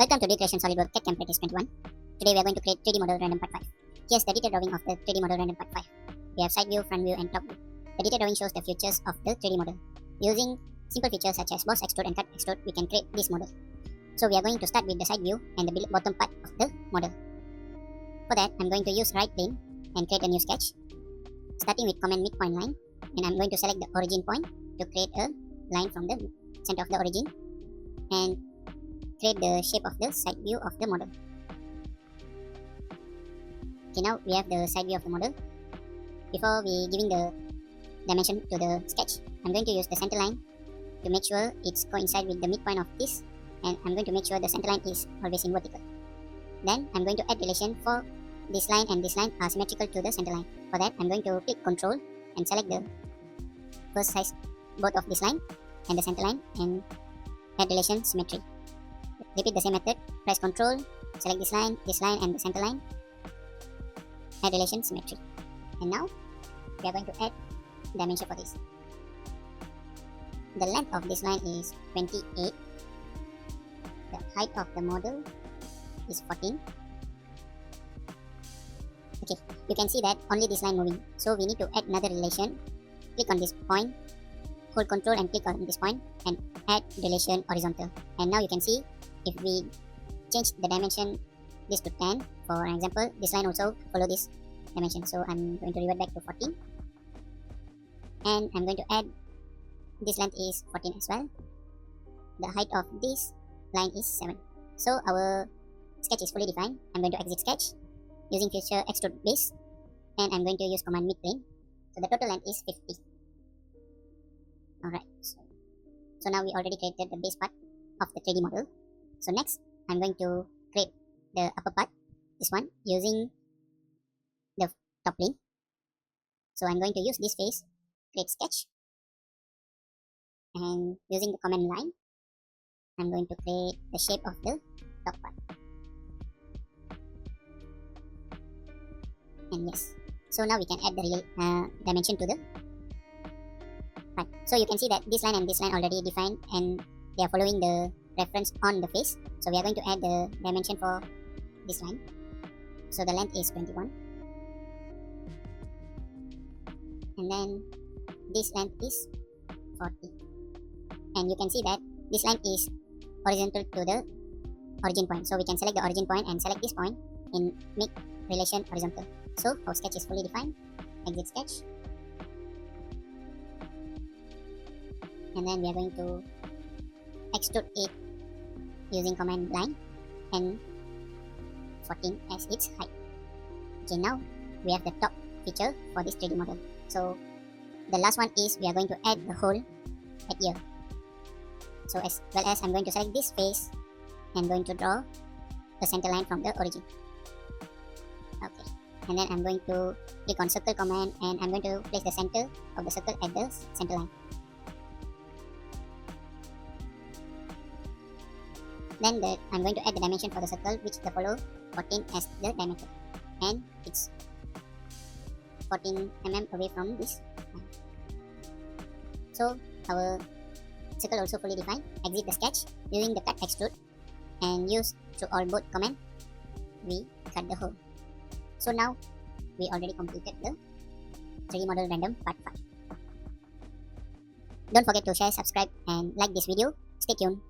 Welcome to Recreation SolidWorks CADCam Practice 21. Today we are going to create 3D model random part 5. Here's the detailed drawing of the 3D model random part 5. We have side view, front view and top view. The detailed drawing shows the features of the 3D model. Using simple features such as boss extrude and cut extrude, we can create this model. So we are going to start with the side view and the bottom part of the model. For that, I'm going to use right plane and create a new sketch. Starting with command midpoint line, and I'm going to select the origin point to create a line from the center of the origin and create the shape of the side view of the model. Okay, now we have the side view of the model. Before we giving the dimension to the sketch, I'm going to use the center line to make sure it's coincide with the midpoint of this, and I'm going to make sure the center line is always in vertical. Then I'm going to add relation for this line and this line are symmetrical to the center line. For that, I'm going to click Ctrl and select the first size both of this line and the center line and add relation symmetry. Repeat the same method. Press Ctrl, select this line and the center line, add relation symmetry. And now we are going to add dimension for this. The length of this line is 28. The height of the model is 14. Okay, you can see that only this line moving, so we need to add another relation. Click on this point, hold Ctrl and click on this point and add relation horizontal. And now you can see if we change the dimension this to 10, for example, this line also follow this dimension. So I'm going to revert back to 14 and I'm going to add this length is 14 as well. The height of this line is 7. So our sketch is fully defined. I'm going to exit sketch using feature extrude base and I'm going to use command midplane. So the total length is 50. Alright, so now we already created the base part of the 3D model. So next, I'm going to create the upper part, this one, using the top plane. So I'm going to use this face, create sketch, and using the command line, I'm going to create the shape of the top part. And yes, so now we can add the dimension to the part. So you can see that this line and this line already defined and they are following the reference on the face. So we are going to add the dimension for this line. So the length is 21 and then this length is 40, and you can see that this line is horizontal to the origin point. So we can select the origin point and select this point and make relation horizontal. So our sketch is fully defined. Exit sketch, and then we are going to extrude it using command line and 14 as its height. Okay, now we have the top feature for this 3D model. So the last one is we are going to add the hole at here. So as well as I'm going to select this face and going to draw the center line from the origin. Okay, and then I'm going to click on circle command and I'm going to place the center of the circle at the center line. Then I'm going to add the dimension for the circle, which the follow 14 as the diameter, and it's 14 mm away from this line. So our circle also fully defined. Exit the sketch using the cut extrude and use through all both command. We cut the hole. So now we already completed the 3D model random part 5. Don't forget to share, subscribe and like this video. Stay tuned.